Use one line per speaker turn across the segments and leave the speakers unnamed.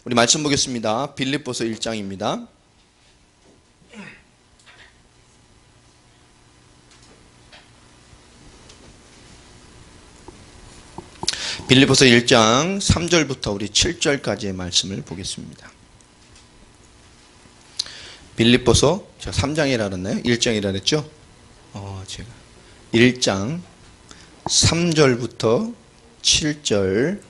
우리 말씀 보겠습니다. 빌립보서 1장입니다. 빌립보서 1장 3절부터 우리 7절까지의 말씀을 보겠습니다. 빌립보서 제가 3장이라 그랬나요? 1장이라 그랬죠? 제가 1장 3절부터 7절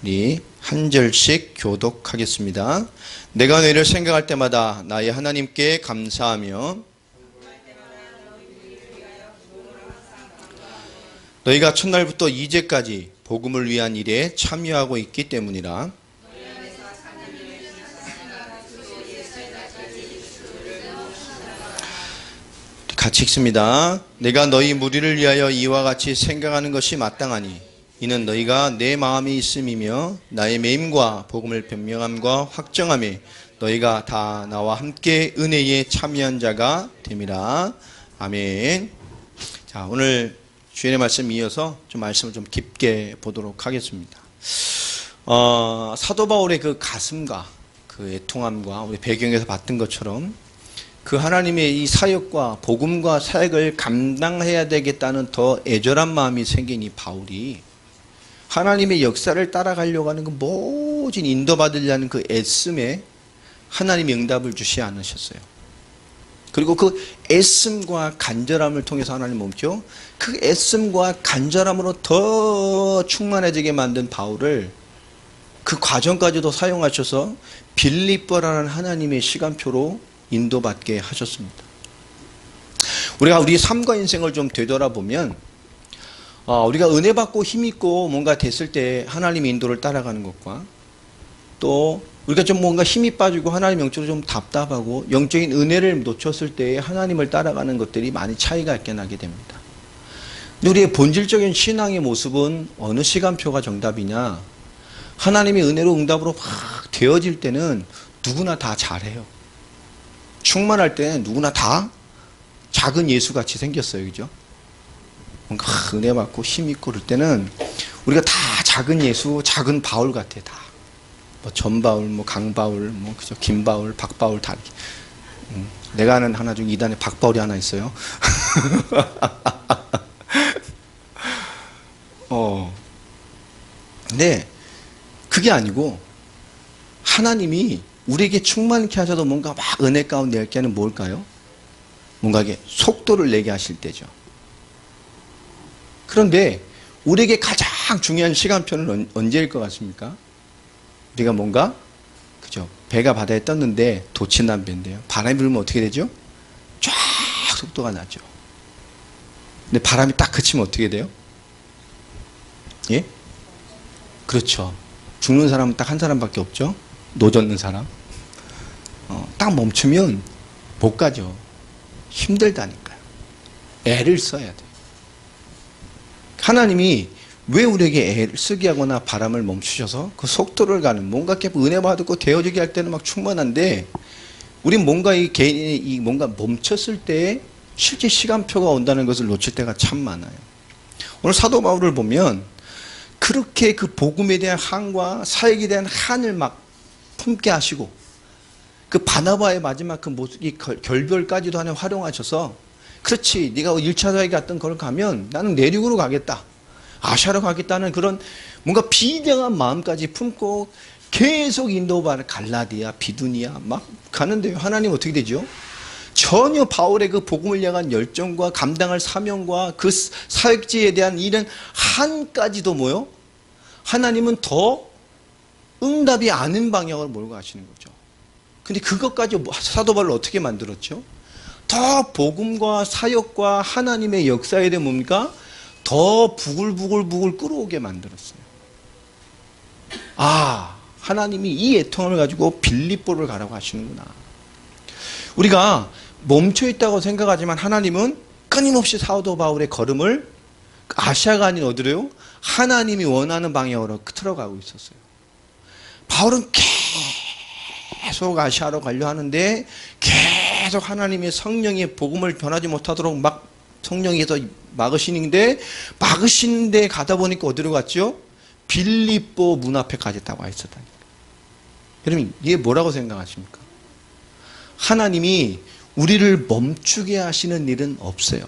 우리 한 절씩 교독하겠습니다. 내가 너희를 생각할 때마다 나의 하나님께 감사하며 너희가 첫날부터 이제까지 복음을 위한 일에 참여하고 있기 때문이라. 같이 읽습니다. 내가 너희 무리를 위하여 이와 같이 생각하는 것이 마땅하니 이는 너희가 내 마음이 있음이며 나의 매임과 복음을 변명함과 확정함에 너희가 다 나와 함께 은혜에 참여한 자가 됨이라. 아멘. 자, 오늘 주일의 말씀 이어서 좀 말씀을 좀 깊게 보도록 하겠습니다. 사도 바울의 그 가슴과 그 애통함과 우리 배경에서 봤던 것처럼 그 하나님의 이 사역과 복음과 사역을 감당해야 되겠다는 더 애절한 마음이 생긴 이 바울이 하나님의 역사를 따라가려고 하는 그 모진 인도받으려는 그 애씀에 하나님이 응답을 주시 않으셨어요. 그리고 그 애씀과 간절함을 통해서 하나님 멈춰 그 애씀과 간절함으로 더 충만해지게 만든 바울을 그 과정까지도 사용하셔서 빌립보라는 하나님의 시간표로 인도받게 하셨습니다. 우리가 우리 삶과 인생을 좀 되돌아보면 우리가 은혜 받고 힘있고 뭔가 됐을 때 하나님의 인도를 따라가는 것과 또 우리가 좀 뭔가 힘이 빠지고 하나님 영적으로 좀 답답하고 영적인 은혜를 놓쳤을 때 하나님을 따라가는 것들이 많이 차이가 있게 나게 됩니다. 우리의 본질적인 신앙의 모습은 어느 시간표가 정답이냐? 하나님의 은혜로 응답으로 확 되어질 때는 누구나 다 잘해요. 충만할 때는 누구나 다 작은 예수같이 생겼어요. 그죠? 뭔가 은혜 받고 힘 있고 그럴 때는 우리가 다 작은 예수, 작은 바울 같아. 다. 뭐 전바울, 뭐 강바울, 뭐 그죠? 김바울, 박바울 다 이렇게. 내가 아는 하나 중에 이단에 박바울이 하나 있어요. 근데 그게 아니고 하나님이 우리에게 충만케 하셔도 뭔가 막 은혜 가운데 낼 때는 뭘까요? 뭔가 이게 속도를 내게 하실 때죠. 그런데 우리에게 가장 중요한 시간표는 언제일 것 같습니까? 우리가 뭔가 그죠? 배가 바다에 떴는데 돛이 난 배인데요. 바람이 불면 어떻게 되죠? 쫙 속도가 나죠. 근데 바람이 딱 그치면 어떻게 돼요? 예? 그렇죠. 죽는 사람은 딱 한 사람밖에 없죠. 노젓는 사람. 딱 멈추면 못 가죠. 힘들다니까요. 애를 써야 돼요. 하나님이 왜 우리에게 애를 쓰게 하거나 바람을 멈추셔서 그 속도를 가는 뭔가 이렇게 은혜 받고 되어지게 할 때는 막 충만한데 우린 뭔가 이 개인이 뭔가 멈췄을 때 실제 시간표가 온다는 것을 놓칠 때가 참 많아요. 오늘 사도 바울을 보면 그렇게 그 복음에 대한 한과 사역에 대한 한을 막 품게 하시고 그 바나바의 마지막 그 모습이 결별까지도 하나 활용하셔서 그렇지 네가 1차 사역에 갔던 걸 가면 나는 내륙으로 가겠다. 아시아로 가겠다는 그런 뭔가 비장한 마음까지 품고 계속 인도받는 갈라디아, 비두니아 막 가는데요. 하나님 어떻게 되죠? 전혀 바울의 그 복음을 향한 열정과 감당할 사명과 그 사역지에 대한 일은 한까지도 뭐요? 하나님은 더 응답이 아닌 방향으로 몰고 가시는 거죠. 근데 그것까지 사도 바울을 어떻게 만들었죠? 더 복음과 사역과 하나님의 역사에 대해 뭡니까? 더 부글부글 끌어오게 만들었어요. 하나님이 이 애통함을 가지고 빌립보를 가라고 하시는구나. 우리가 멈춰있다고 생각하지만 하나님은 끊임없이 사도 바울의 걸음을 아시아가 아닌 어디로요? 하나님이 원하는 방향으로 틀어가고 있었어요. 바울은 계속 아시아로 가려 하는데 계속 하나님의 성령의 복음을 변하지 못하도록 막 성령에서 막으시는데 가다 보니까 어디로 갔죠? 빌립보 문 앞에 가졌다고 했었다니까. 여러분, 이게 뭐라고 생각하십니까? 하나님이 우리를 멈추게 하시는 일은 없어요.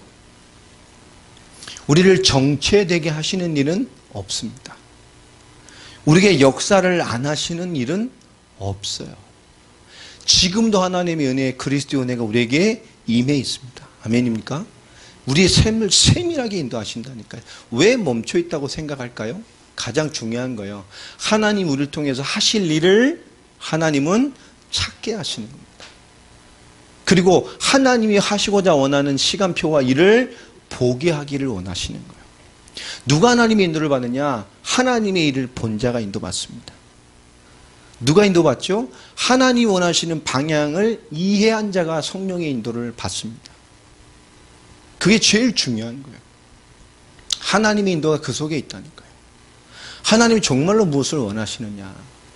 우리를 정체되게 하시는 일은 없습니다. 우리에게 역사를 안 하시는 일은 없어요. 지금도 하나님의 은혜, 그리스도의 은혜가 우리에게 임해 있습니다. 아멘입니까? 우리의 삶을 세밀하게 인도하신다니까요. 왜 멈춰 있다고 생각할까요? 가장 중요한 거예요. 하나님 우리를 통해서 하실 일을 하나님은 찾게 하시는 겁니다. 그리고 하나님이 하시고자 원하는 시간표와 일을 보게 하기를 원하시는 거예요. 누가 하나님의 인도를 받느냐? 하나님의 일을 본 자가 인도받습니다. 누가 인도받죠? 하나님이 원하시는 방향을 이해한 자가 성령의 인도를 받습니다. 그게 제일 중요한 거예요. 하나님의 인도가 그 속에 있다니까요. 하나님이 정말로 무엇을 원하시느냐.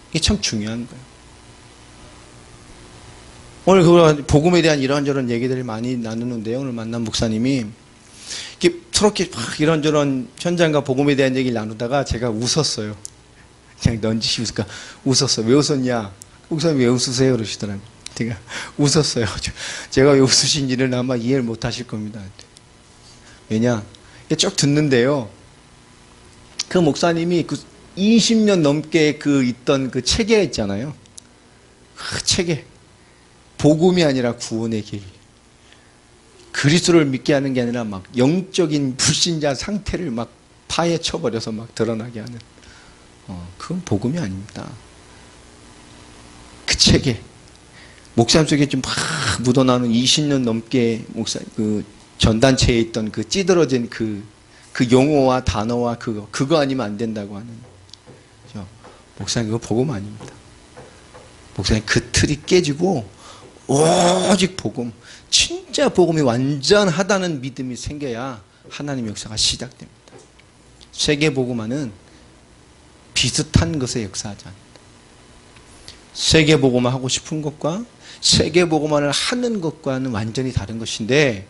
이게 참 중요한 거예요. 오늘 그 복음에 대한 이런저런 얘기들을 많이 나누는데요. 오늘 만난 목사님이 이렇게 서럽게 막 이런저런 현장과 복음에 대한 얘기를 나누다가 제가 웃었어요. 그냥 넌지시니까 웃었어요. 왜 웃었냐? 목사님 왜 웃으세요? 그러시더라고요. 제가 웃었어요. 제가 왜 웃으신지는 아마 이해를 못 하실 겁니다. 왜냐? 쭉 듣는데요. 그 목사님이 그 20년 넘게 있던 그 체계 있잖아요. 그 체계. 복음이 아니라 구원의 길. 그리스도를 믿게 하는 게 아니라 막 영적인 불신자 상태를 막 파헤쳐버려서 막 드러나게 하는. 그건 복음이 아닙니다. 그 체계. 목사님 속에 좀 막 묻어나는 20년 넘게 전단체에 있던 그 찌들어진 그 용어와 단어와 그거 아니면 안 된다고 하는. 목사님 그거 복음 아닙니다. 목사님 그 틀이 깨지고 오직 복음, 진짜 복음이 완전하다는 믿음이 생겨야 하나님의 역사가 시작됩니다. 세계 복음화는 비슷한 것에 역사하지 않는다. 세계 복음화 하고 싶은 것과 세계 복음화를 하는 것과는 완전히 다른 것인데,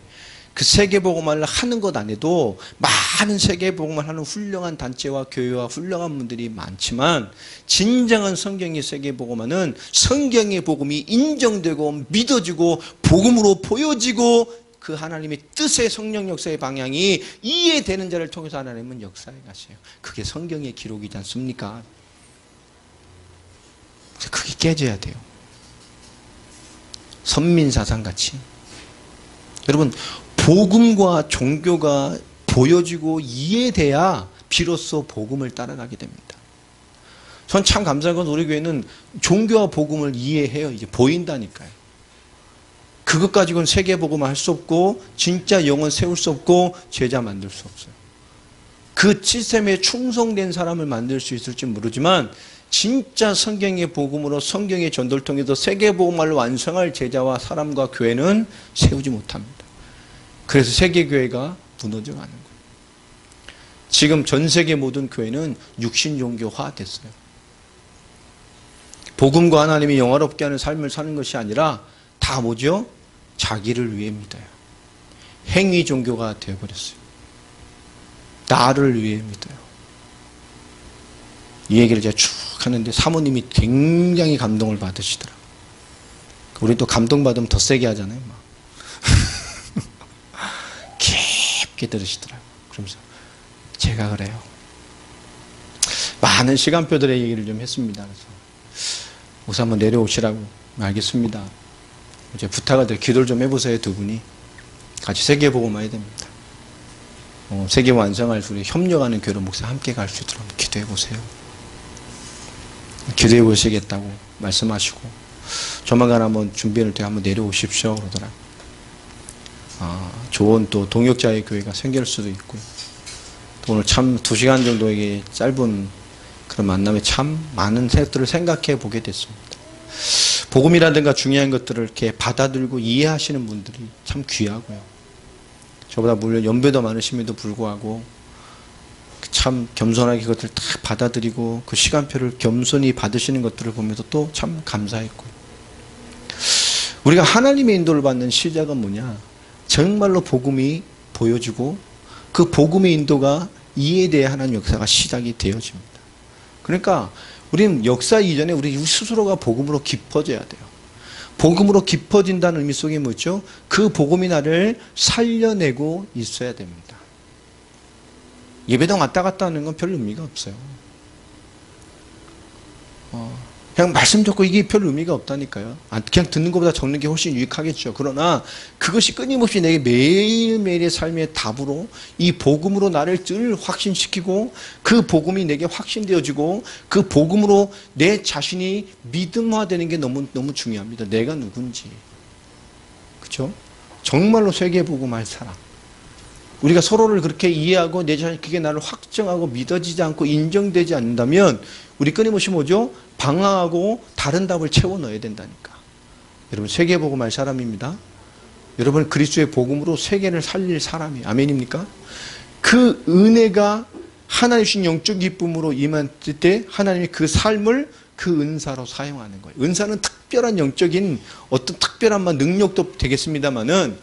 그 세계 복음화를 하는 것 안에도 많은 세계 복음화를 하는 훌륭한 단체와 교회와 훌륭한 분들이 많지만, 진정한 성경의 세계 복음화는 성경의 복음이 인정되고 믿어지고 복음으로 보여지고 그 하나님의 뜻의 성령 역사의 방향이 이해되는 자를 통해서 하나님은 역사해 가세요. 그게 성경의 기록이지 않습니까? 그게 깨져야 돼요. 선민사상같이. 여러분, 복음과 종교가 보여지고 이해돼야 비로소 복음을 따라가게 됩니다. 전 참 감사한 건 우리 교회는 종교와 복음을 이해해요. 이제 보인다니까요. 그것 가지고는 세계 복음을 할 수 없고 진짜 영혼 세울 수 없고 제자 만들 수 없어요. 그 시스템에 충성된 사람을 만들 수 있을지 모르지만 진짜 성경의 복음으로 성경의 전도를 통해서 세계 복음을 완성할 제자와 사람과 교회는 세우지 못합니다. 그래서 세계교회가 무너져가는 거예요. 지금 전 세계 모든 교회는 육신종교화 됐어요. 복음과 하나님이 영화롭게 하는 삶을 사는 것이 아니라 다 뭐죠? 자기를 위해 믿어요. 행위 종교가 되어버렸어요. 나를 위해 믿어요. 이 얘기를 제가 쭉 하는데 사모님이 굉장히 감동을 받으시더라고요. 우리 또 감동받으면 더 세게 하잖아요. 막. 깊게 들으시더라고요. 그러면서 제가 그래요. 많은 시간표들의 얘기를 좀 했습니다. 그래서 목사 한번 내려오시라고. 알겠습니다. 이제 부탁을 드려 기도를 좀 해보세요. 두 분이 같이 세계 복음화 해야 됩니다. 세계 완성할 우리 협력하는 교회 목사 함께 갈 수 있도록 기도해 보세요. 기도해 보시겠다고 말씀하시고 조만간 한번 준비를 돼 한번 내려오십시오 그러더라고요. 좋은 또 동역자의 교회가 생길 수도 있고요. 또 오늘 참 2시간 정도의 짧은 그런 만남에 참 많은 것들을 생각해 보게 됐습니다. 복음이라든가 중요한 것들을 이렇게 받아들고 이해하시는 분들이 참 귀하고요. 저보다 물론 연배도 많으심에도 불구하고 참 겸손하게 그것을 다 받아들이고 그 시간표를 겸손히 받으시는 것들을 보면서 또 참 감사했고요. 우리가 하나님의 인도를 받는 시작은 뭐냐? 정말로 복음이 보여지고 그 복음의 인도가 이해돼야 하나님 역사가 시작이 되어집니다. 그러니까 우리는 역사 이전에 우리 스스로가 복음으로 깊어져야 돼요. 복음으로 깊어진다는 의미 속에 뭐죠? 그 복음이 나를 살려내고 있어야 됩니다. 예배당 왔다 갔다 하는 건 별 의미가 없어요. 그냥 말씀 듣고 이게 별 의미가 없다니까요. 그냥 듣는 것보다 적는 게 훨씬 유익하겠죠. 그러나 그것이 끊임없이 내게 매일매일의 삶의 답으로 이 복음으로 나를 늘 확신시키고 그 복음이 내게 확신되어지고 그 복음으로 내 자신이 믿음화되는 게 너무 중요합니다. 내가 누군지. 그렇죠? 정말로 세계복음할 사람. 우리가 서로를 그렇게 이해하고 내 자신 그게 나를 확정하고 믿어지지 않고 인정되지 않는다면 우리 끊임없이 뭐죠? 방황하고 다른 답을 채워 넣어야 된다니까. 여러분 세계복음할 사람입니다. 여러분 그리스도의 복음으로 세계를 살릴 사람이 아멘입니까? 그 은혜가 하나님 주신 영적 기쁨으로 임할 때 하나님이 그 삶을 그 은사로 사용하는 거예요. 은사는 특별한 영적인 어떤 특별한 능력도 되겠습니다만은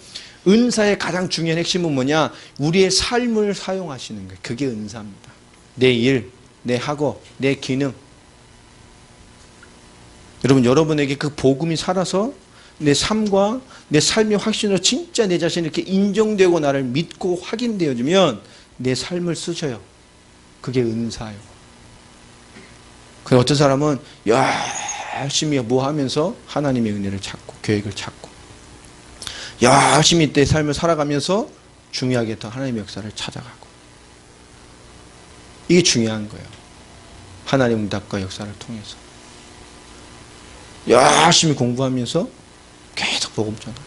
은사의 가장 중요한 핵심은 뭐냐? 우리의 삶을 사용하시는 거예요. 그게 은사입니다. 내 일, 내 학업, 내 기능. 여러분, 여러분에게 그 복음이 살아서 내 삶과 내 삶의 확신으로 진짜 내 자신이 이렇게 인정되고 나를 믿고 확인되어지면 내 삶을 쓰셔요. 그게 은사예요. 그래서 어떤 사람은 열심히 뭐 하면서 하나님의 은혜를 찾고 계획을 찾고 열심히 내 삶을 살아가면서 중요하게 더 하나님의 역사를 찾아가고 이게 중요한 거예요. 하나님의 응답과 역사를 통해서 열심히 공부하면서 계속 복음 전하고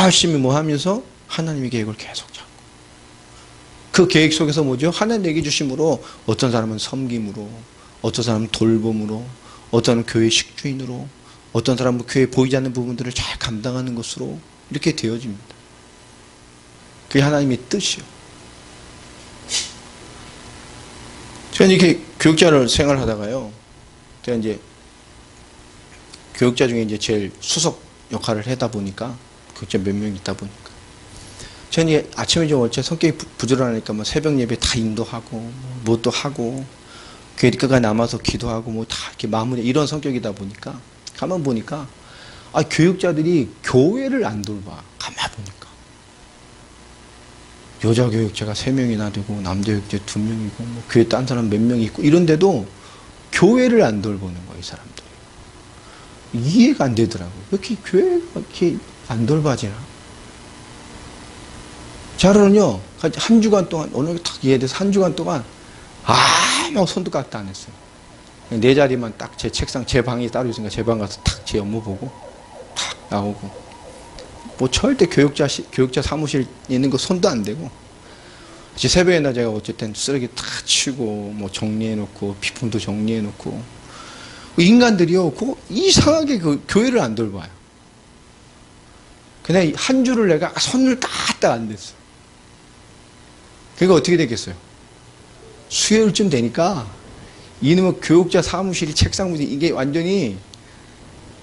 열심히 뭐 하면서 하나님의 계획을 계속 잡고 그 계획 속에서 뭐죠? 하나님 내게 주심으로 어떤 사람은 섬김으로 어떤 사람은 돌봄으로 어떤 사람은 교회 식주인으로 어떤 사람은 교회에 보이지 않는 부분들을 잘 감당하는 것으로 이렇게 되어집니다. 그게 하나님의 뜻이요. 제가 이렇게 교육자를 생활하다가요. 제가 이제 교육자 중에 이제 제일 수석 역할을 하다 보니까 교육자 몇 명 있다 보니까 저는 이제 아침에 좀 어째 성격이 부지런하니까 뭐 새벽 예배 다 인도하고 뭐도 하고 교회 끝까지 남아서 기도하고 뭐 다 이렇게 마무리 이런 성격이다 보니까 가만 보니까 교육자들이 교회를 안 돌봐. 가만 보니까 여자 교육자가 3명이나 되고 남자 교육자 2명이고 뭐 교회 딴 사람 몇 명 있고 이런데도 교회를 안 돌보는 거예요. 이 사람들 이해가 안 되더라고요. 왜 이렇게 교회가 이렇게 안 돌봐지나? 저는요 한 주간 동안 오늘 딱 이해돼서 한 주간 동안 아무 손도 깍도 안 했어요. 내 자리만 딱 제 책상, 제 방이 따로 있으니까 제 방 가서 탁 제 업무 보고 탁 나오고 뭐 절대 교육자 사무실 있는 거 손도 안 대고 새벽에나 제가 어쨌든 쓰레기 다 치우고 뭐 정리해놓고 비품도 정리해놓고 인간들이요 그거 이상하게 그 교회를 안 돌봐요. 그냥 한 주를 내가 손을 까딱 안 댔어. 그러니까 어떻게 되겠어요? 수요일쯤 되니까 이놈의 교육자 사무실이 책상 문이 이게 완전히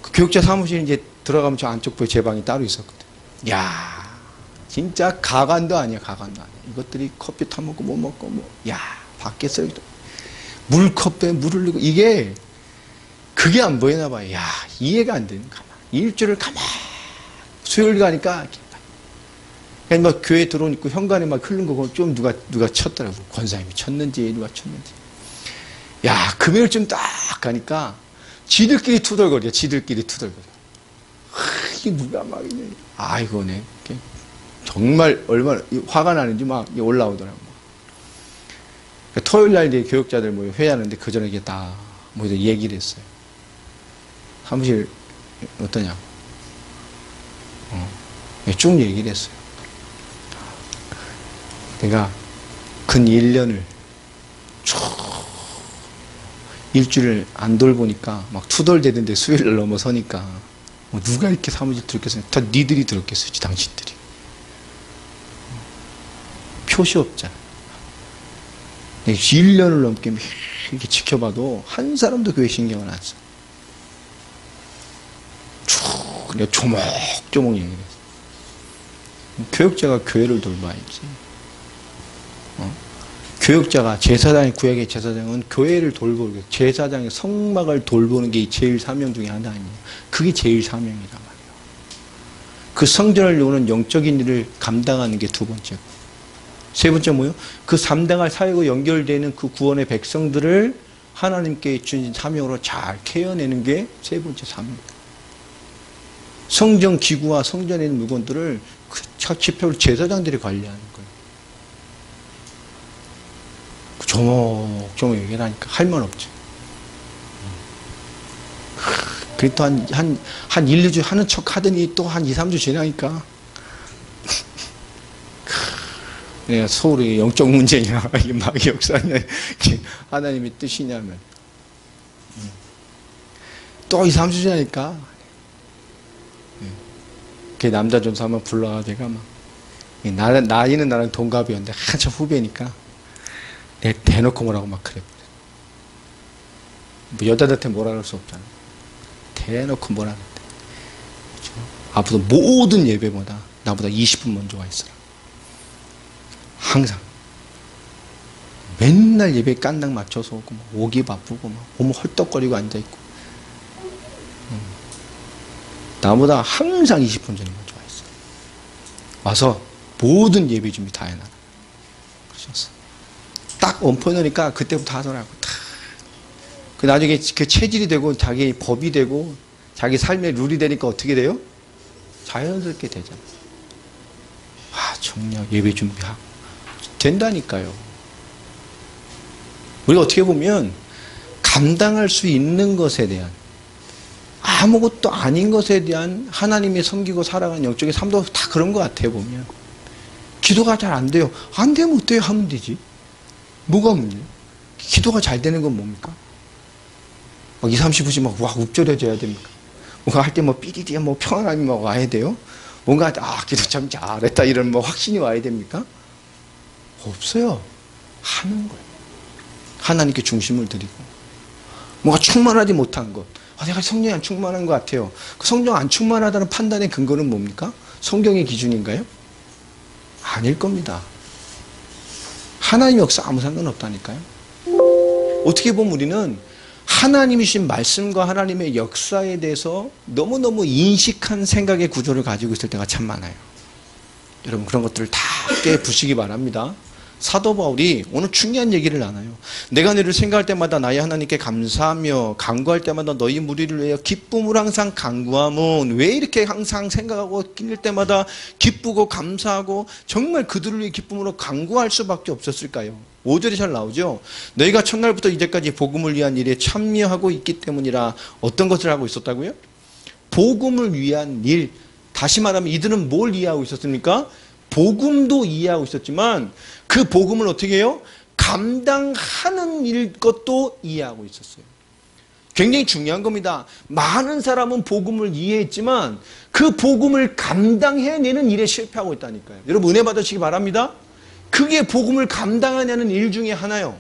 그 교육자 사무실 이제 들어가면 저 안쪽 부에 제 방이 따로 있었거든. 야, 진짜 가관도 아니야, 가관도 아니야. 이것들이 커피 타 먹고 뭐 먹고 뭐, 야, 밖에 쓰레기도 물컵에 물 흘리고 이게 그게 안 보이나 봐요. 야, 이해가 안 되는 가만. 일주를 가만. 수요일 가니까 그냥 막 교회 들어오니까 현관에 막 흐른 거 좀 누가 쳤더라고. 권사님이 쳤는지 누가 쳤는지. 야, 금요일쯤 딱 가니까 지들끼리 투덜거려. 이게 누가 막 아이고 네. 정말 얼마나 화가 나는지 막 올라오더라고. 그러니까 토요일 날 이제 교육자들 뭐 회의하는데 그 전에 이게 다 뭐 얘기를 했어요. 사무실 어떠냐? 쭉 얘기를 했어요. 내가 근 1년을 쭉 일주일을 안 돌보니까 막 투덜대던데 수요일을 넘어서니까 뭐 누가 이렇게 사무실 들었겠어요? 다 니들이 들었겠어요. 당신들이. 표시 없잖아. 1년을 넘게 이렇게 지켜봐도 한 사람도 교회 신경을 안 써. 쭉 그냥 조목조목 얘기를 했어. 교육자가 교회를 돌봐야지. 교역자가 제사장의 구약의 제사장은 교회를 돌보고 제사장의 성막을 돌보는 게 제일 사명 중에 하나입니다. 그게 제일 사명이란 말이에요. 그 성전을 이루는 영적인 일을 감당하는 게 두 번째고, 세 번째 뭐예요? 그 감당할 사역과 연결되는 그 구원의 백성들을 하나님께 주신 사명으로 잘 케어내는 게 세 번째 사명입니다. 성전 기구와 성전에 있는 물건들을 그 집회를 제사장들이 관리하는 거예요. 조목조목 얘기를 하니까 할 말 없죠. 그리고 또 한 1, 2주 하는 척 하더니 또 한 2, 3주 지나니까 내가 서울의 영적 문제냐, 이게 마귀 역사냐, 하나님의 뜻이냐면 또 2, 3주 지나니까 그 남자 전사 한번 불러가 내가 막 나이는 나랑 동갑이었는데 한참 후배니까 대놓고 뭐라고 막 그래. 뭐 여자들한테 뭐라 할 수 없잖아. 대놓고 뭐라 하는데. 그렇죠? 앞으로 모든 예배보다 나보다 20분 먼저 와 있어라. 항상. 맨날 예배 깐당 맞춰서 오고, 막 오기 바쁘고, 막 몸 헐떡거리고 앉아있고. 나보다 항상 20분 전에 먼저 와 있어. 와서 모든 예배 준비 다 해놔. 그러셨어. 딱 원포 넣으니까 그때부터 하더라고. 그 나중에 그 체질이 되고 자기 법이 되고 자기 삶의 룰이 되니까 어떻게 돼요? 자연스럽게 되잖아. 와, 정말 예배 준비하고 된다니까요. 우리가 어떻게 보면 감당할 수 있는 것에 대한, 아무것도 아닌 것에 대한 하나님이 섬기고 살아가는 영적인 삶도 다 그런 것 같아요. 보면 기도가 잘 안 돼요. 안 되면 어때요? 하면 되지. 뭐가 문제예요? 기도가 잘 되는 건 뭡니까? 막 2, 30분씩 막 와, 읊조려져야 됩니까? 뭔가 할 때 뭐 삐리리 뭐 평안함이 막 와야 돼요? 뭔가 기도 참 잘했다 이런 뭐 확신이 와야 됩니까? 없어요. 하는 거예요. 하나님께 중심을 드리고 뭔가 충만하지 못한 것, 내가 성령이 안 충만한 것 같아요. 그 성령 안 충만하다는 판단의 근거는 뭡니까? 성경의 기준인가요? 아닐 겁니다. 하나님 역사 아무 상관없다니까요. 어떻게 보면 우리는 하나님이 주신 말씀과 하나님의 역사에 대해서 너무너무 인식한 생각의 구조를 가지고 있을 때가 참 많아요. 여러분 그런 것들을 다 깨부시기 바랍니다. 사도 바울이 오늘 중요한 얘기를 나눠요. 내가 너를 생각할 때마다 나의 하나님께 감사하며 간구할 때마다 너희 무리를 위하여 기쁨을 항상 간구함은, 왜 이렇게 항상 생각하고 끼릴 때마다 기쁘고 감사하고 정말 그들을 위해 기쁨으로 간구할 수밖에 없었을까요? 5절이 잘 나오죠. 너희가 첫날부터 이제까지 복음을 위한 일에 참여하고 있기 때문이라. 어떤 것을 하고 있었다고요? 복음을 위한 일. 다시 말하면 이들은 뭘 이해하고 있었습니까? 복음도 이해하고 있었지만 그 복음을 어떻게 해요? 감당하는 일 것도 이해하고 있었어요. 굉장히 중요한 겁니다. 많은 사람은 복음을 이해했지만 그 복음을 감당해내는 일에 실패하고 있다니까요. 여러분 은혜 받으시기 바랍니다. 그게 복음을 감당하는 일 중에 하나요.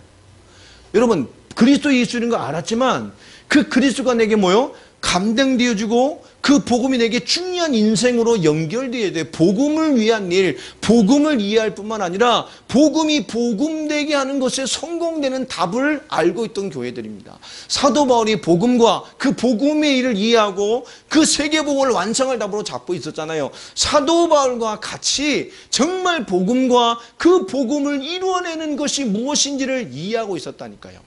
여러분 그리스도 예수인 거 알았지만 그 그리스도가 내게 뭐요? 감당되어주고 그 복음이 내게 중요한 인생으로 연결되어야 돼. 복음을 위한 일, 복음을 이해할 뿐만 아니라 복음이 복음되게 하는 것에 성공되는 답을 알고 있던 교회들입니다. 사도 바울이 복음과 그 복음의 일을 이해하고 그 세계복음을 완성할 답으로 잡고 있었잖아요. 사도 바울과 같이 정말 복음과 그 복음을 이루어내는 것이 무엇인지를 이해하고 있었다니까요.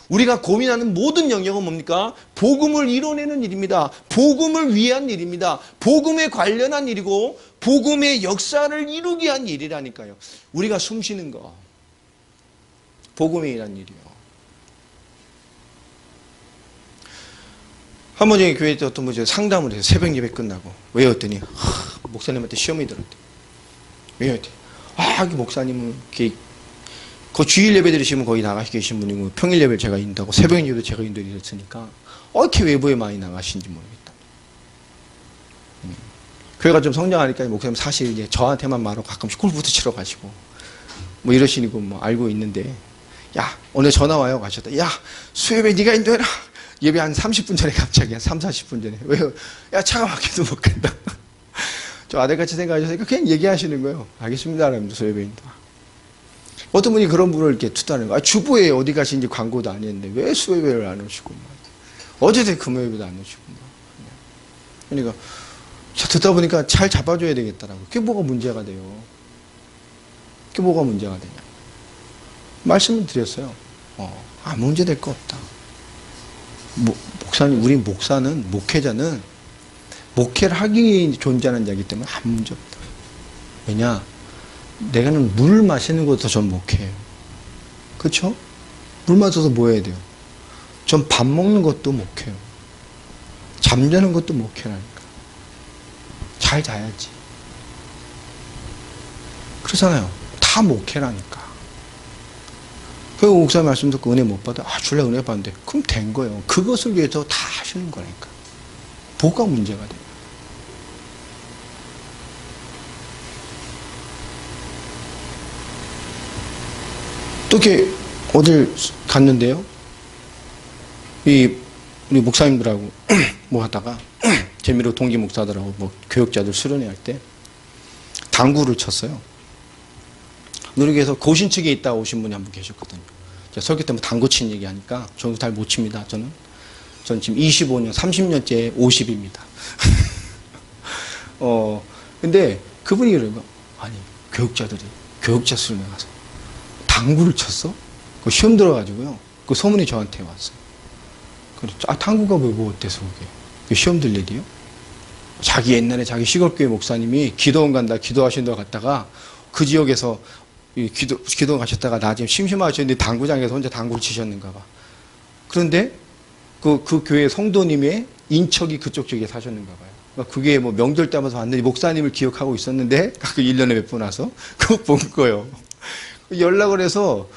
우리가 고민하는 모든 영역은 뭡니까? 복음을 이뤄내는 일입니다. 복음을 위한 일입니다. 복음에 관련한 일이고 복음의 역사를 이루기 위한 일이라니까요. 우리가 숨쉬는 거 복음에 일한 일이요. 한 번 전에 교회에 어떤 분이 상담을 해서 새벽 예배 끝나고 왜 했더니 목사님한테 시험이 들었대. 왜 했더니 목사님은 그 주일 예배 드리시면 거기 나가 계신 분이고 평일 예배를 제가 인도하고 새벽 예배도 제가 인도했으니까 이렇게 외부에 많이 나가신지 모르겠다. 교회가 좀 성장하니까 목사님 사실 이제 저한테만 말하고 가끔씩 골프도 치러 가시고 뭐 이러시고 뭐 알고 있는데, 야 오늘 전화 와요 가셨다. 야 수요일에 네가 인도해라. 예배 한 30분 전에 갑자기 한 3, 40분 전에. 왜요? 야 차가 막혀도 못 간다. 저 아들같이 생각하셨으니까 그냥 얘기하시는 거예요. 알겠습니다. 라면서 수요일에 인도. 어떤 분이 그런 분을 이렇게 투다는 거야. 주보에 어디 가신지 광고도 안 했는데 왜 수요예배를 안 오시고 어제도 금요예배도 안 오시고 그러니까 듣다 보니까 잘 잡아줘야 되겠다라고. 그게 뭐가 문제가 돼요? 그게 뭐가 문제가 되냐? 말씀을 드렸어요. 아무 문제 될 거 없다. 목사님, 우리 목사는, 목회자는 목회를 하기 위해 존재하는 자이기 때문에 아무 문제 없다. 왜냐? 내가는 물을 마시는 것도 전 목회예요. 그렇죠? 물 마셔서 뭐 해야 돼요? 전 밥 먹는 것도 목회예요. 잠자는 것도 목회라니까. 잘 자야지. 그렇잖아요. 다 목회라니까. 그 목사 말씀 듣고 은혜 못 받아? 줄래 은혜 받는데. 그럼 된 거예요. 그것을 위해서 다 하시는 거니까. 뭐가 문제가 돼요? 또 이렇게 어딜 갔는데요. 우리 목사님들하고 뭐 하다가 재미로 동기 목사들하고 뭐 교역자들 수련회 할 때 당구를 쳤어요. 누리교에서 고신 측에 있다 오신 분이 한 분 계셨거든요. 제가 설교 때문에 당구 친 얘기하니까 저는 잘 못 칩니다. 저는 지금 25년, 30년째 50입니다. 근데 그분이 그러는 거 아니 교역자들이 교역자 수련회 가서 당구를 쳤어? 그 시험 들어가지고요. 그 소문이 저한테 왔어요. 그랬죠. 당구가 뭐 어때서 그게? 시험 들 일이요? 자기 옛날에 자기 시골교회 목사님이 기도원 간다, 기도하신다고 갔다가 그 지역에서 기도원 가셨다가 나중에 심심하셨는데 당구장에서 혼자 당구를 치셨는가 봐. 그런데 그 교회 성도님의 인척이 그쪽 지역에 사셨는가 봐요. 그러니까 그게 뭐 명절 때마다 왔는데 목사님을 기억하고 있었는데 그 1년에 몇 번 와서 그거 본 거예요. 연락을 해서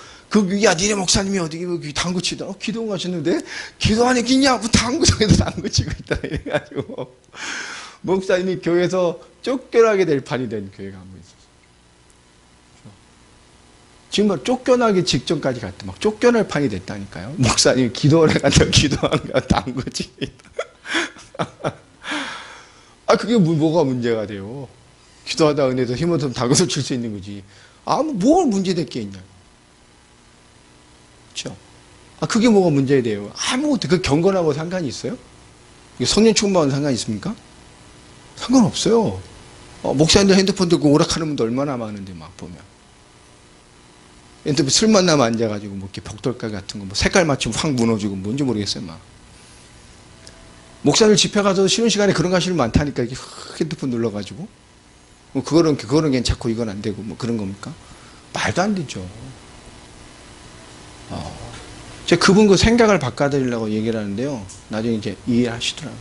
야 니네 목사님이 어디 당구 치다 기도원 가셨는데 기도 안 했겠냐? 당구장에서 당구 치고 있다 이래가지고 목사님이 교회에서 쫓겨나게 될 판이 된 교회가 한 번 있었어요. 지금 쫓겨나기 직전까지 갔다 막 쫓겨날 판이 됐다니까요. 목사님이 기도원에 간다고 기도하면 당구 치고 있다. 그게 뭐가 문제가 돼요? 기도하다 은혜도 힘없으면 당구를 칠 수 있는 거지. 뭘 문제될 게 있냐. 그렇죠? 그게 뭐가 문제돼요? 아무것도 그 경건하고 상관이 있어요? 성령 충만하고 상관이 있습니까? 상관없어요. 목사님들 핸드폰 들고 오락하는 분도 얼마나 많은데 막 보면 핸드폰 술만 나면 앉아가지고 뭐 이렇게 벽돌가 같은 거 뭐 색깔 맞추면 확 무너지고 뭔지 모르겠어요 막. 목사님 집회 가서 쉬는 시간에 그런 거 하시는 분 많다니까 이렇게 핸드폰 눌러가지고 뭐 그거는 괜찮고 이건 안 되고 뭐 그런 겁니까? 말도 안 되죠. 제가 그분 그 생각을 바꿔드리려고 얘기를 하는데요. 나중에 이제 이해하시더라고요.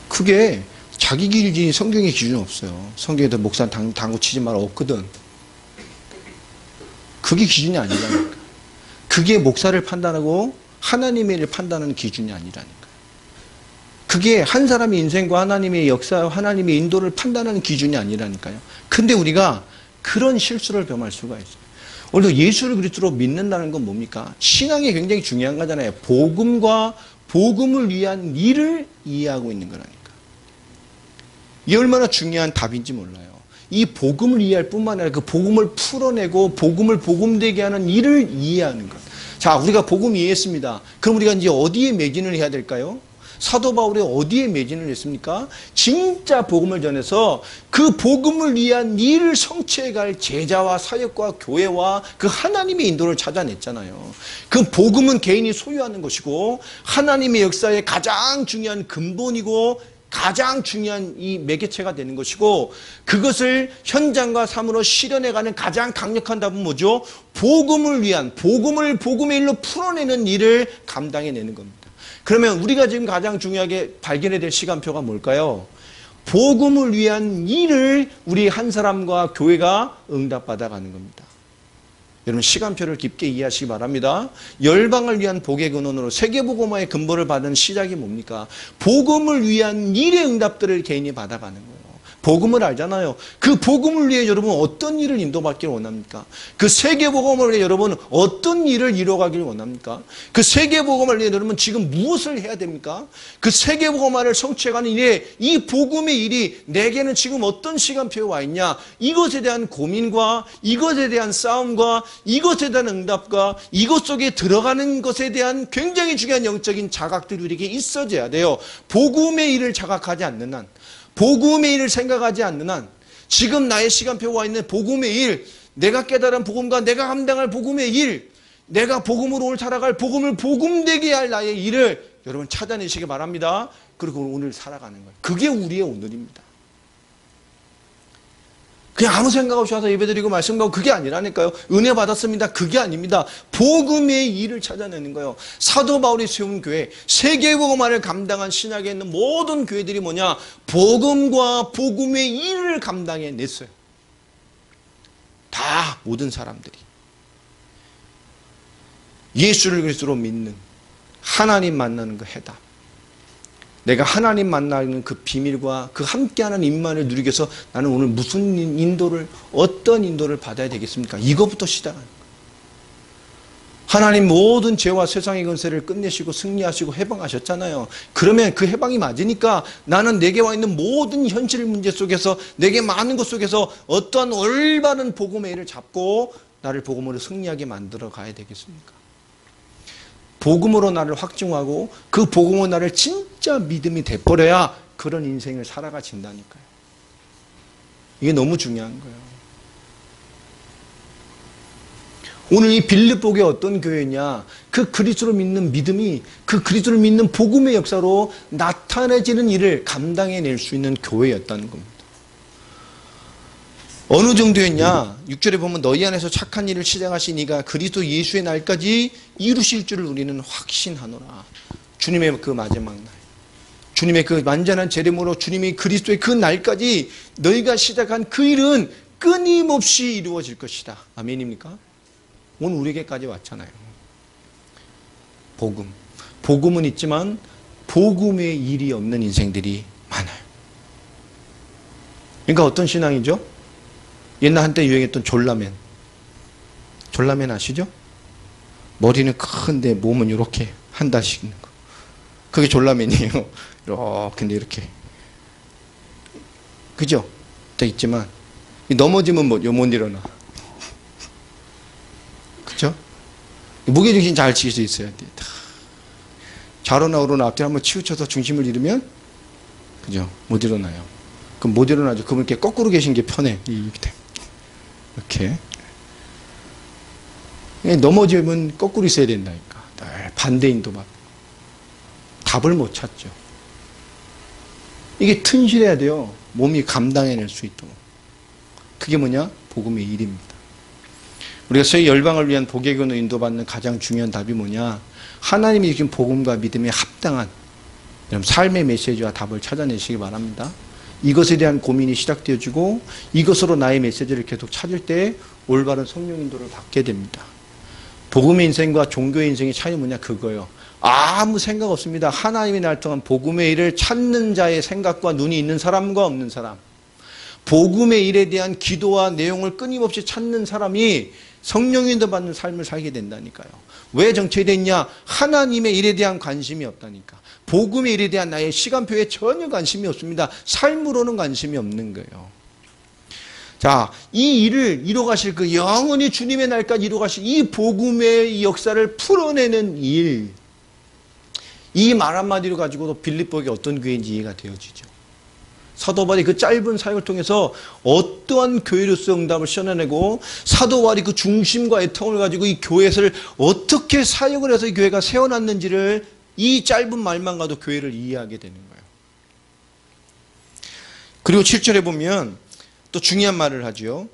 그게 자기 기준이 성경의 기준이 없어요. 성경에도 목사 당구 치지 마라 없거든. 그게 기준이 아니라니까. 그게 목사를 판단하고 하나님의 일을 판단하는 기준이 아니라니까. 그게 한 사람의 인생과 하나님의 역사, 하나님의 인도를 판단하는 기준이 아니라니까요. 근데 우리가 그런 실수를 범할 수가 있어요. 오늘도 예수를 그리스도로 믿는다는 건 뭡니까? 신앙이 굉장히 중요한 거잖아요. 복음과 복음을 위한 일을 이해하고 있는 거라니까. 이 얼마나 중요한 답인지 몰라요. 이 복음을 이해할 뿐만 아니라 그 복음을 풀어내고 복음을 복음되게 하는 일을 이해하는 것. 자, 우리가 복음 이해했습니다. 그럼 우리가 이제 어디에 매진을 해야 될까요? 사도 바울이 어디에 매진을 했습니까? 진짜 복음을 전해서 그 복음을 위한 일을 성취해갈 제자와 사역과 교회와 그 하나님의 인도를 찾아냈잖아요. 그 복음은 개인이 소유하는 것이고 하나님의 역사의 가장 중요한 근본이고 가장 중요한 이 매개체가 되는 것이고 그것을 현장과 삶으로 실현해가는 가장 강력한 답은 뭐죠? 복음을 위한 복음의 일로 풀어내는 일을 감당해내는 겁니다. 그러면 우리가 지금 가장 중요하게 발견해야 될 시간표가 뭘까요? 복음을 위한 일을 우리 한 사람과 교회가 응답받아가는 겁니다. 여러분 시간표를 깊게 이해하시기 바랍니다. 열방을 위한 복의 근원으로 세계복음화의 근본을 받은 시작이 뭡니까? 복음을 위한 일의 응답들을 개인이 받아가는 거예요. 복음을 알잖아요. 그 복음을 위해 여러분 어떤 일을 인도받기를 원합니까? 그 세계복음을 위해 여러분 어떤 일을 이뤄가기를 원합니까? 그 세계복음을 위해 여러분 지금 무엇을 해야 됩니까? 그 세계복음화를 성취해가는 일에 이 복음의 일이 내게는 지금 어떤 시간표에 와 있냐? 이것에 대한 고민과 이것에 대한 싸움과 이것에 대한 응답과 이것 속에 들어가는 것에 대한 굉장히 중요한 영적인 자각들이 우리에게 있어져야 돼요. 복음의 일을 자각하지 않는 한, 복음의 일을 생각하지 않는 한, 지금 나의 시간표에 와 있는 복음의 일, 내가 깨달은 복음과 내가 감당할 복음의 일, 내가 복음으로 오늘 살아갈 복음을 복음되게 할 나의 일을 여러분 찾아내시기 바랍니다. 그리고 오늘 살아가는 거예요. 그게 우리의 오늘입니다. 그냥 아무 생각 없이 와서 예배드리고 말씀하고 그게 아니라니까요. 은혜 받았습니다. 그게 아닙니다. 복음의 일을 찾아내는 거예요. 사도 바울이 세운 교회, 세계복음화를 감당한 신약에 있는 모든 교회들이 뭐냐? 복음과 복음의 일을 감당해냈어요. 다 모든 사람들이. 예수를 그리스도로 믿는 하나님 만나는 그 해답. 내가 하나님 만나는 그 비밀과 그 함께하는 임만을 누리기 위해서 나는 오늘 무슨 인도를, 어떤 인도를 받아야 되겠습니까? 이거부터 시작하는 거예요. 하나님 모든 죄와 세상의 권세를 끝내시고 승리하시고 해방하셨잖아요. 그러면 그 해방이 맞으니까 나는 내게 와 있는 모든 현실 문제 속에서, 내게 많은 것 속에서 어떠한 올바른 복음의 일을 잡고 나를 복음으로 승리하게 만들어 가야 되겠습니까? 복음으로 나를 확증하고 그 복음으로 나를 진짜 믿음이 돼버려야 그런 인생을 살아가진다니까요. 이게 너무 중요한 거예요. 오늘 이 빌립보가 어떤 교회냐? 그 그리스도를 믿는 믿음이 그 그리스도를 믿는 복음의 역사로 나타내지는 일을 감당해낼 수 있는 교회였다는 겁니다. 어느 정도였냐? 6절에 보면 너희 안에서 착한 일을 시작하신 이가 그리스도 예수의 날까지 이루실 줄을 우리는 확신하노라. 주님의 그 마지막 날, 주님의 그 완전한 재림으로 주님이 그리스도의 그 날까지 너희가 시작한 그 일은 끊임없이 이루어질 것이다. 아멘입니까? 오늘 우리에게까지 왔잖아요. 복음. 복음은 있지만 복음의 일이 없는 인생들이 많아요. 그러니까 어떤 신앙이죠? 옛날 한때 유행했던 졸라맨. 졸라맨 아시죠? 머리는 큰데 몸은 이렇게 한 달씩 있는 거. 그게 졸라맨이에요. 이렇게, 이렇게. 그죠? 다 있지만 넘어지면 못 일어나. 그죠? 무게중심 잘 칠 수 있어야 돼. 좌로나 우로나 앞뒤로 한번 치우쳐서 중심을 잃으면, 그죠? 못 일어나요. 그럼 못 일어나죠. 그러면 이렇게 거꾸로 계신 게 편해. 이렇게 돼. 이렇게. 넘어지면 거꾸로 있어야 된다니까. 반대인도 막. 답을 못 찾죠. 이게 튼실해야 돼요. 몸이 감당해낼 수 있도록. 그게 뭐냐? 복음의 일입니다. 우리가 소위 열방을 위한 복외교훈을 인도받는 가장 중요한 답이 뭐냐? 하나님이 주신 복음과 믿음에 합당한 삶의 메시지와 답을 찾아내시기 바랍니다. 이것에 대한 고민이 시작되어지고 이것으로 나의 메시지를 계속 찾을 때 올바른 성령 인도를 받게 됩니다. 복음의 인생과 종교의 인생의 차이는 뭐냐? 그거예요. 아무 생각 없습니다. 하나님이 날 통한 복음의 일을 찾는 자의 생각과 눈이 있는 사람과 없는 사람, 복음의 일에 대한 기도와 내용을 끊임없이 찾는 사람이 성령 인도 받는 삶을 살게 된다니까요. 왜 정체됐냐? 하나님의 일에 대한 관심이 없다니까. 복음의 일에 대한 나의 시간표에 전혀 관심이 없습니다. 삶으로는 관심이 없는 거예요. 자, 이 일을 이루어가실 그 영원히 주님의 날까지 이루어가실 이 복음의 역사를 풀어내는 일, 이 말 한마디로 가지고도 빌립보가 어떤 교회인지 이해가 되어지죠. 사도 바울이 그 짧은 사역을 통해서 어떠한 교회로서 응답을 셔내내고 사도 바울이 그 중심과 애통을 가지고 이 교회를 어떻게 사역을 해서 이 교회가 세워놨는지를 이 짧은 말만 가도 교회를 이해하게 되는 거예요. 그리고 7절에 보면 또 중요한 말을 하죠.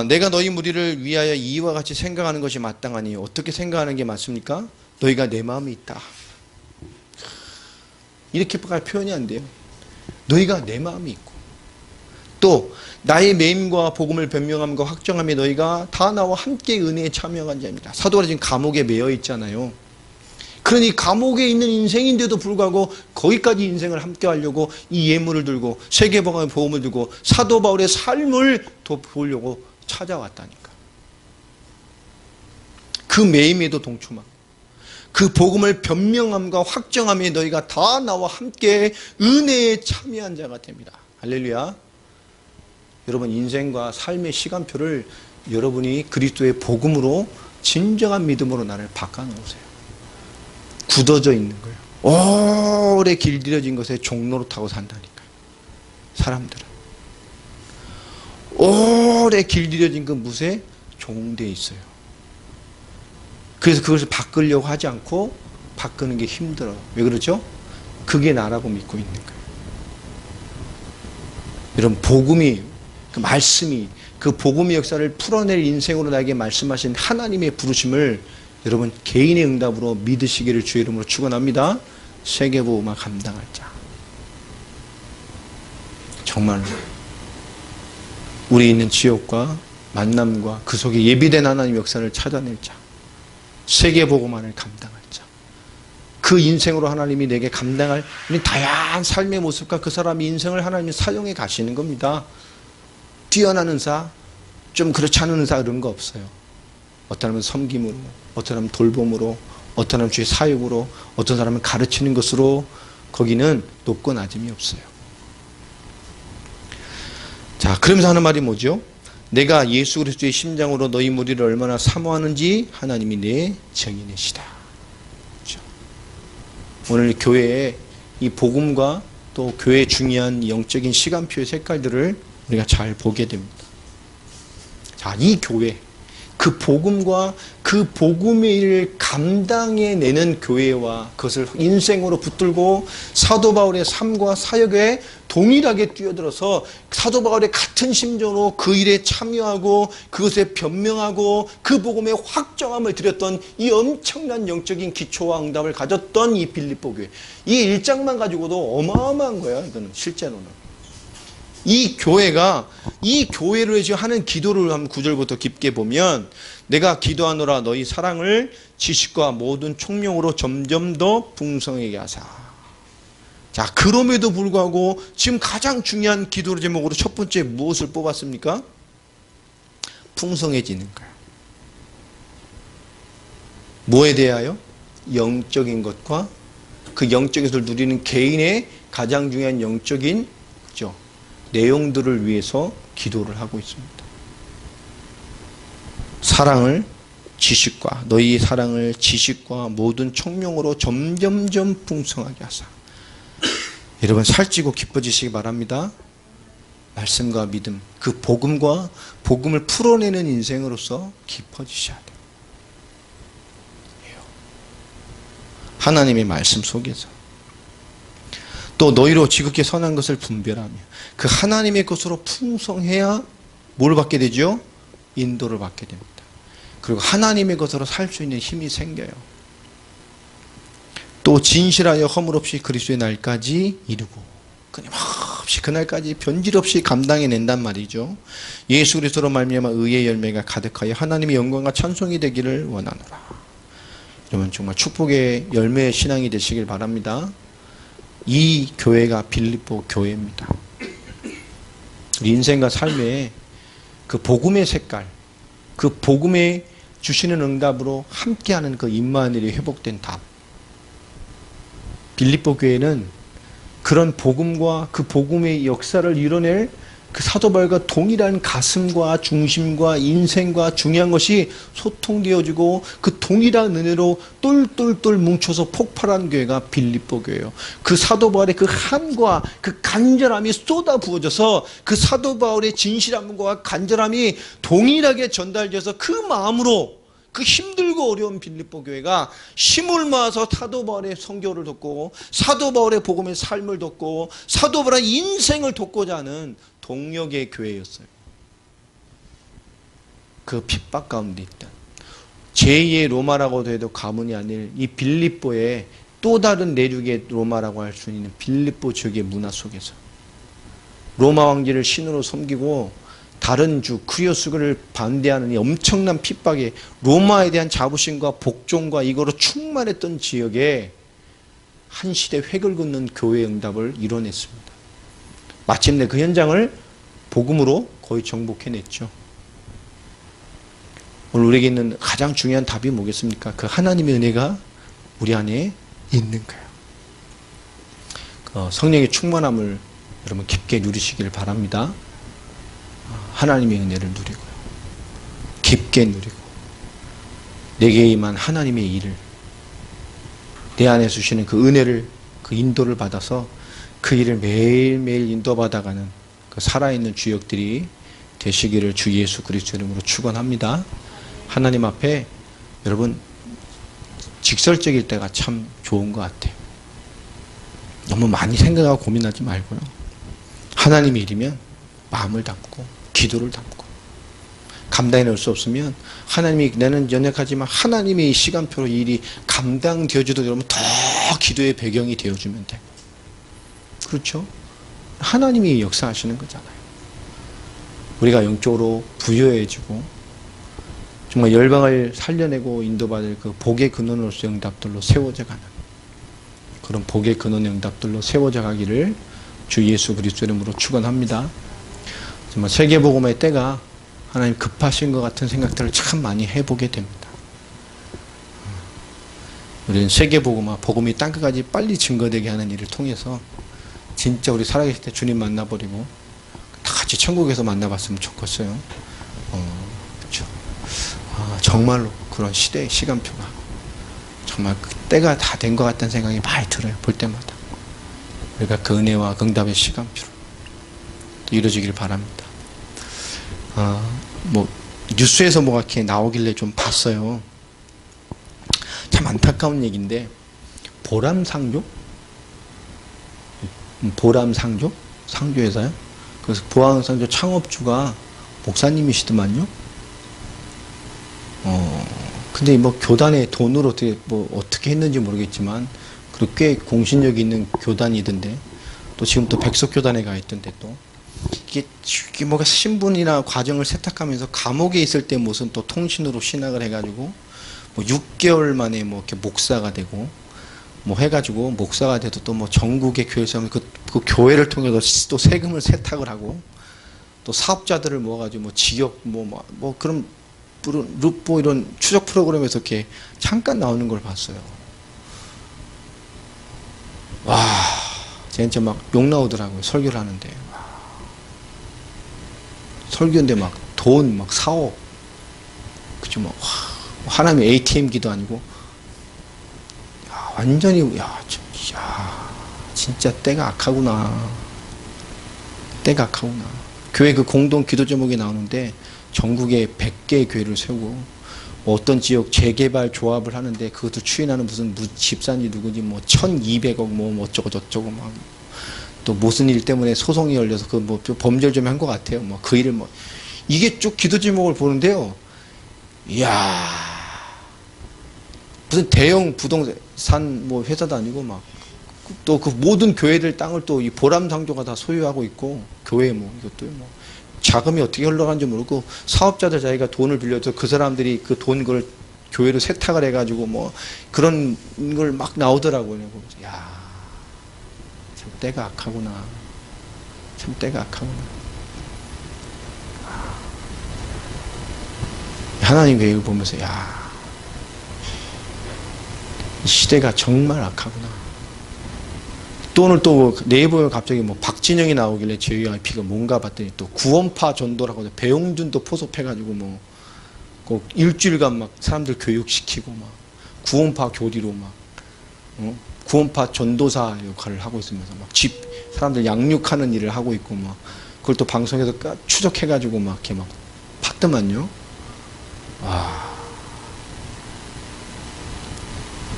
내가 너희 무리를 위하여 이와 같이 생각하는 것이 마땅하니 어떻게 생각하는 게 맞습니까? 너희가 내 마음에 있다. 이렇게밖에 표현이 안 돼요. 너희가 내 마음이 있고 또 나의 매임과 복음을 변명함과 확정함에 너희가 다 나와 함께 은혜에 참여한 자입니다. 사도 바울이 지금 감옥에 매여 있잖아요. 그러니 감옥에 있는 인생인데도 불구하고 거기까지 인생을 함께 하려고 이 예물을 들고 세계복음의 복음을 들고 사도 바울의 삶을 돋보려고 찾아왔다니까. 그 매임에도 동참하고 그 복음을 변명함과 확정함에 너희가 다 나와 함께 은혜에 참여한 자가 됩니다. 할렐루야. 여러분, 인생과 삶의 시간표를 여러분이 그리스도의 복음으로 진정한 믿음으로 나를 바꿔놓으세요. 굳어져 있는 거예요. 오래 길들여진 것에 종로로 타고 산다니까요. 사람들은 오래 길들여진 그 못에 종되어 있어요. 그래서 그것을 바꾸려고 하지 않고 바꾸는 게 힘들어요. 왜 그러죠? 그게 나라고 믿고 있는 거예요. 여러분, 복음이, 그 말씀이, 그 복음의 역사를 풀어낼 인생으로 나에게 말씀하신 하나님의 부르심을 여러분 개인의 응답으로 믿으시기를 주의 이름으로 축원합니다. 세계복음을 감당할 자. 정말로 우리 있는 지역과 만남과 그 속에 예비된 하나님의 역사를 찾아낼 자. 세계복음만을 감당할 자. 그 인생으로 하나님이 내게 감당할 다양한 삶의 모습과 그 사람의 인생을 하나님이 사용해 가시는 겁니다. 뛰어난 은사, 좀 그렇지 않은 은사 그런 거 없어요. 어떤 사람은 섬김으로, 어떤 사람은 돌봄으로, 어떤 사람은 주의 사역으로, 어떤 사람은 가르치는 것으로, 거기는 높고 낮음이 없어요. 자, 그러면서 하는 말이 뭐죠? 내가 예수 그리스도의 심장으로 너희 무리를 얼마나 사모하는지 하나님이 내 증인이시다. 그렇죠? 오늘 교회에 이 복음과 또 교회의 중요한 영적인 시간표의 색깔들을 우리가 잘 보게 됩니다. 자, 이 교회, 그 복음과 그 복음의 일을 감당해내는 교회와 그것을 인생으로 붙들고 사도 바울의 삶과 사역에 동일하게 뛰어들어서 사도 바울의 같은 심정으로 그 일에 참여하고 그것에 변명하고 그 복음의 확정함을 드렸던 이 엄청난 영적인 기초와 응답을 가졌던 이 빌립보 교회, 이 일장만 가지고도 어마어마한 거예요. 이거는 실제로는. 이 교회가, 이 교회를 위해서 하는 기도를 한번 9절부터 깊게 보면, 내가 기도하노라 너희 사랑을 지식과 모든 총명으로 점점 더 풍성하게 하사. 자, 그럼에도 불구하고 지금 가장 중요한 기도 제목으로 첫 번째 무엇을 뽑았습니까? 풍성해지는 거예요. 뭐에 대하여? 영적인 것과 그 영적인 것을 누리는 개인의 가장 중요한 영적인, 그죠? 내용들을 위해서 기도를 하고 있습니다. 사랑을 지식과 너희 사랑을 지식과 모든 총명으로 점점점 풍성하게 하사. 여러분, 살찌고 기뻐지시기 바랍니다. 말씀과 믿음, 그 복음과 복음을 풀어내는 인생으로서 깊어지셔야 돼요. 하나님의 말씀 속에서 또 너희로 지극히 선한 것을 분별하며 그 하나님의 것으로 풍성해야 뭘 받게 되죠? 인도를 받게 됩니다. 그리고 하나님의 것으로 살 수 있는 힘이 생겨요. 또 진실하여 허물 없이 그리스도의 날까지 이루고 끊임없이 그날까지 변질 없이 감당해낸단 말이죠. 예수 그리스도로 말미암아 의의 열매가 가득하여 하나님의 영광과 찬송이 되기를 원하노라. 여러분, 정말 축복의 열매의 신앙이 되시길 바랍니다. 이 교회가 빌립보 교회입니다. 인생과 삶에 그 복음의 색깔, 그 복음에 주시는 응답으로 함께하는 그 임마누엘이 회복된 답. 빌립보 교회는 그런 복음과 그 복음의 역사를 이뤄낼 그 사도 바울과 동일한 가슴과 중심과 인생과 중요한 것이 소통되어지고 그 동일한 은혜로 똘똘똘 뭉쳐서 폭발한 교회가 빌립보 교회예요. 그 사도 바울의 그 한과 그 간절함이 쏟아 부어져서 그 사도 바울의 진실함과 간절함이 동일하게 전달돼서 그 마음으로 그 힘들고 어려운 빌립보 교회가 힘을 모아서 사도 바울의 선교를 돕고 사도 바울의 복음의 삶을 돕고 사도 바울의 인생을 돕고자 하는 동력의 교회였어요. 그 핍박 가운데 있던 제2의 로마라고도 해도 과문이 아닐 이 빌립보의 또 다른 내륙의 로마라고 할 수 있는 빌립보 지역의 문화 속에서 로마 왕제를 신으로 섬기고 다른 주 크리오스를 반대하는 이 엄청난 핍박에 로마에 대한 자부심과 복종과 이거로 충만했던 지역에 한 시대 획을 긋는 교회의 응답을 이뤄냈습니다. 마침내 그 현장을 복음으로 거의 정복해냈죠. 오늘 우리에게 있는 가장 중요한 답이 뭐겠습니까? 그 하나님의 은혜가 우리 안에 있는 거예요. 성령의 충만함을 여러분 깊게 누리시기를 바랍니다. 하나님의 은혜를 누리고요. 깊게 누리고 내게 임한 하나님의 일을 내 안에 주시는 그 은혜를 그 인도를 받아서 그 일을 매일매일 인도받아가는 그 살아있는 주역들이 되시기를 주 예수 그리스도 이름으로 축원합니다. 하나님 앞에 여러분 직설적일 때가 참 좋은 것 같아요. 너무 많이 생각하고 고민하지 말고요. 하나님의 일이면 마음을 담고 기도를 담고 감당해낼 수 없으면 하나님이 나는 연약하지만 하나님의 이 시간표로 이 일이 감당되어지도록 여러분 더 기도의 배경이 되어주면 돼요. 그렇죠? 하나님이 역사하시는 거잖아요. 우리가 영적으로 부여해지고 정말 열방을 살려내고 인도받을 그 복의 근원으로서 응답들로 세워져 가는 그런 복의 근원의 응답들로 세워져 가기를 주 예수 그리스도 이름으로 축원합니다. 정말 세계복음의 때가 하나님 급하신 것 같은 생각들을 참 많이 해보게 됩니다. 우리는 세계복음화, 복음이 땅끝까지 빨리 증거되게 하는 일을 통해서 진짜 우리 살아계실 때 주님 만나버리고 다 같이 천국에서 만나봤으면 좋겠어요. 그렇죠. 정말로 그런 시대의 시간표가 정말 그 때가 다 된 것 같다는 생각이 많이 들어요. 볼 때마다. 우리가 그 은혜와 응답의 시간표로 이루어지길 바랍니다. 뭐 뉴스에서 뭐가 이렇게 나오길래 좀 봤어요. 참 안타까운 얘기인데 보람상조? 보람상조? 상조회사요? 그래서 보람상조 창업주가 목사님이시더만요. 근데 뭐 교단의 돈으로 어떻게 했는지 모르겠지만 그리고 꽤 공신력이 있는 교단이던데 또 지금 또 백석교단에 가 있던데 또 이게 뭐가 신분이나 과정을 세탁하면서 감옥에 있을 때 무슨 또 통신으로 신학을 해가지고 뭐 6개월 만에 뭐 이렇게 목사가 되고 뭐 해가지고 목사가 돼도 또 뭐 전국의 교회에서 그 교회를 통해서 또 세금을 세탁을 하고 또 사업자들을 모아가지고 뭐 지역 뭐 그런 루포 이런 추적 프로그램에서 이렇게 잠깐 나오는 걸 봤어요. 와, 진짜 막 욕 나오더라고요. 설교를 하는데. 설교인데 막 돈 막 4억. 그죠? 뭐 하나님의 ATM기도 아니고. 야, 완전히 진짜 때가 악하구나. 때가 악하구나. 교회 그 공동 기도 제목이 나오는데 전국에 100개의 교회를 세우고 어떤 지역 재개발 조합을 하는데 그것도 추인하는 무슨 집사인지 누구지 뭐 1200억 뭐 어쩌고 저쩌고 막 또 무슨 일 때문에 소송이 열려서 그 뭐 범죄를 좀 한 것 같아요. 뭐 그 일을 뭐 이게 쭉 기도 제목을 보는데요. 이야 무슨 대형 부동산 뭐 회사도 아니고 막 또 그 모든 교회들 땅을 또 이 보람상조가 다 소유하고 있고 교회 뭐 이것도 뭐 자금이 어떻게 흘러가는지 모르고 사업자들 자기가 돈을 빌려서 그 사람들이 그 돈 걸 교회로 세탁을 해가지고 뭐 그런 걸 막 나오더라고요. 야, 참 때가 악하구나. 참 때가 악하구나. 하나님 계획을 보면서 야, 이 시대가 정말 악하구나. 또 오늘 또 네이버에 갑자기 뭐 박진영이 나오길래 JYP가 뭔가 봤더니 또 구원파 전도라고 해서 배용준도 포섭해가지고 뭐 꼭 일주일간 막 사람들 교육시키고 막 구원파 교리로 막 구원파 전도사 역할을 하고 있으면서 막 사람들 양육하는 일을 하고 있고 막 그걸 또 방송에서 추적해가지고 막 이렇게 막 봤더만요. 와,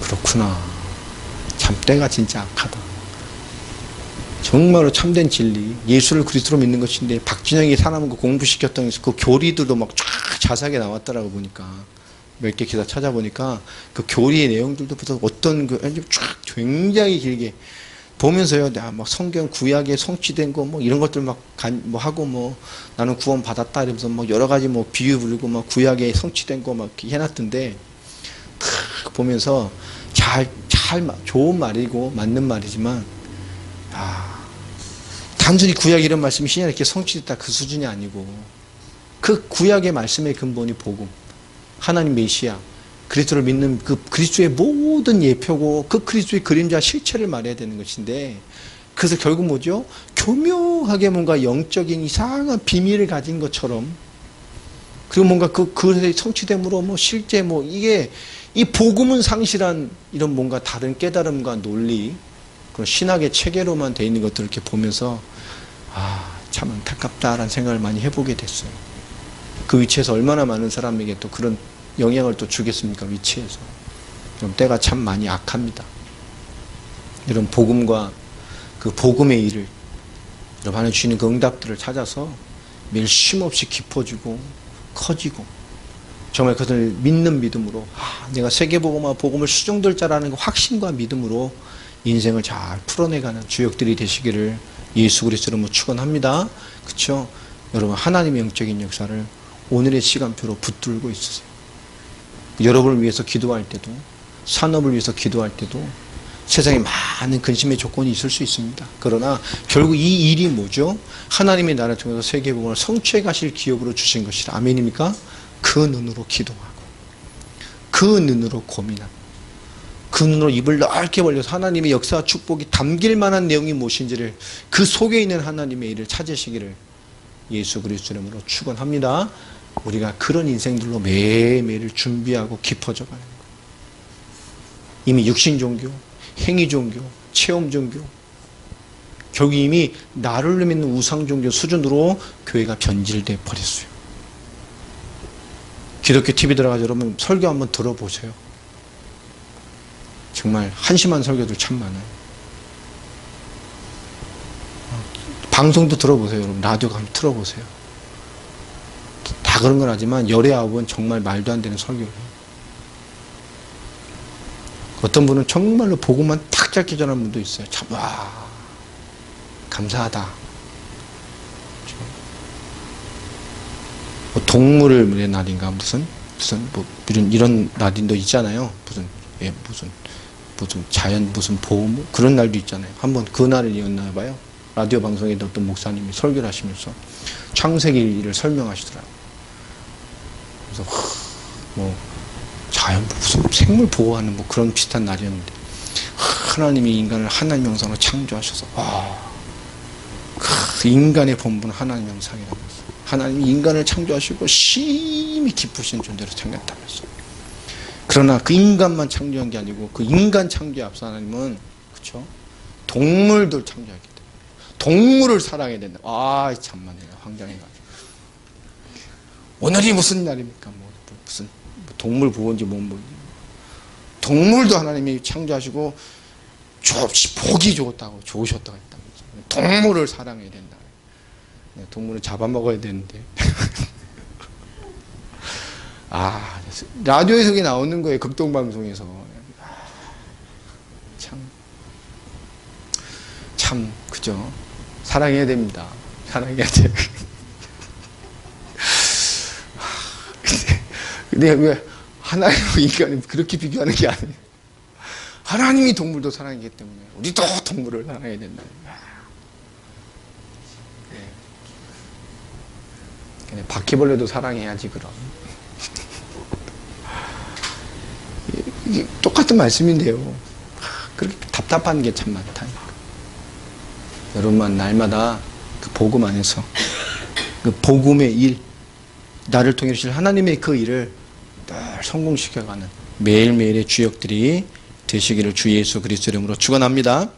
그렇구나. 참 때가 진짜 악하다. 정말로 참된 진리, 예수를 그리스도로 믿는 것인데 박진영이 사람을 공부시켰던 그 교리들도 막 쫙 자세하게 나왔더라고 보니까 몇 개 기사 찾아보니까 그 교리의 내용들도 어떤 쫙 굉장히 길게 보면서요, 내가 막 성경 구약에 성취된 거 뭐 이런 것들 막 뭐 하고 뭐 나는 구원 받았다 이러면서 뭐 여러 가지 뭐 비유 부르고 막 구약에 성취된 거 막 이렇게 해놨던데 탁 보면서 좋은 말이고 맞는 말이지만 단순히 구약 이런 말씀이 신약에 이렇게 성취됐다 그 수준이 아니고 그 구약의 말씀의 근본이 복음, 하나님 메시아, 그리스도를 믿는 그 그리스도의 모든 예표고 그 그리스도의 그림자 실체를 말해야 되는 것인데 그래서 결국 뭐죠? 교묘하게 뭔가 영적인 이상한 비밀을 가진 것처럼 그리고 뭔가 그것의 성취됨으로 뭐 실제 뭐 이게 이 복음은 상실한 이런 뭔가 다른 깨달음과 논리 그런 신학의 체계로만 돼 있는 것들을 이렇게 보면서 참 안타깝다라는 생각을 많이 해보게 됐어요. 그 위치에서 얼마나 많은 사람에게 또 그런 영향을 또 주겠습니까? 위치에서. 그럼 때가 참 많이 악합니다. 이런 복음과 그 복음의 일을 여러분 하나님 주시는 그 응답들을 찾아서 매일 쉼없이 깊어지고 커지고 정말 그것을 믿는 믿음으로 내가 세계복음과 복음을 수종될 자라는 그 확신과 믿음으로 인생을 잘 풀어내가는 주역들이 되시기를 예수 그리스도로 축원합니다. 그렇죠? 여러분 하나님의 영적인 역사를 오늘의 시간표로 붙들고 있으세요. 여러분을 위해서 기도할 때도 산업을 위해서 기도할 때도 세상에 많은 근심의 조건이 있을 수 있습니다. 그러나 결국 이 일이 뭐죠? 하나님의 나라를 통해서 세계복음을 성취해 가실 기업으로 주신 것이라. 아멘입니까? 그 눈으로 기도하고 그 눈으로 고민하고 그 눈으로 입을 넓게 벌려서 하나님의 역사와 축복이 담길 만한 내용이 무엇인지를 그 속에 있는 하나님의 일을 찾으시기를 예수 그리스도 이름으로 축원합니다. 우리가 그런 인생들로 매일매일 준비하고 깊어져 가는 거예요. 이미 육신 종교, 행위 종교, 체험 종교, 결국 이미 나를 믿는 우상 종교 수준으로 교회가 변질돼 버렸어요. 기독교 TV 들어가서 여러분 설교 한번 들어보세요. 정말 한심한 설교들 참 많아요. 방송도 들어보세요. 여러분 라디오 한번 틀어보세요. 다 그런 건 하지만 열의 아홉은 정말 말도 안 되는 설교예요. 어떤 분은 정말로 복음만 탁 짧게 전하는 분도 있어요. 참 감사하다. 뭐 동물의 날인가 무슨 뭐 이런 날도 있잖아요. 무슨 자연 무슨 보험 그런 날도 있잖아요. 한번 그 날을 이었나 봐요. 라디오 방송에 어떤 목사님이 설교를 하시면서 창세기를 설명하시더라고요. 그래서 뭐 자연 무슨 생물 보호하는 뭐 그런 비슷한 날이었는데 하나님이 인간을 하나님 형상으로 창조하셔서 그 인간의 본분은 하나님 형상이라면서 하나님이 인간을 창조하시고 심히 기쁘신 존재로 창조했다면서 그러나 그 인간만 창조한 게 아니고 그 인간 창조에 앞서 하나님은 그렇죠? 동물들 창조했기 때문에 동물을 사랑해야 된다. 참만해요. 황당해가지고 오늘이 무슨 날입니까? 무슨 동물 보호인지 동물도 하나님이 창조하시고 보기 좋으셨다고 했다면서 동물을 사랑해야 된다. 동물은 잡아먹어야 되는데 라디오에서 나오는 거예요. 극동방송에서 참 그죠? 사랑해야 됩니다. 사랑해야 돼요. 근데 왜 하나님과 인간을 그렇게 비교하는 게 아니에요. 하나님이 동물도 사랑하기 때문에 우리도 동물을 사랑해야 된다. 바퀴벌레도 사랑해야지 그럼. 이게 똑같은 말씀인데요. 그렇게 답답한 게 참 많다니까. 여러분만 날마다 그 복음 안에서 그 복음의 일, 나를 통해 주실 하나님의 그 일을 늘 성공시켜가는 매일매일의 주역들이 되시기를 주 예수 그리스도 이름으로 축원합니다.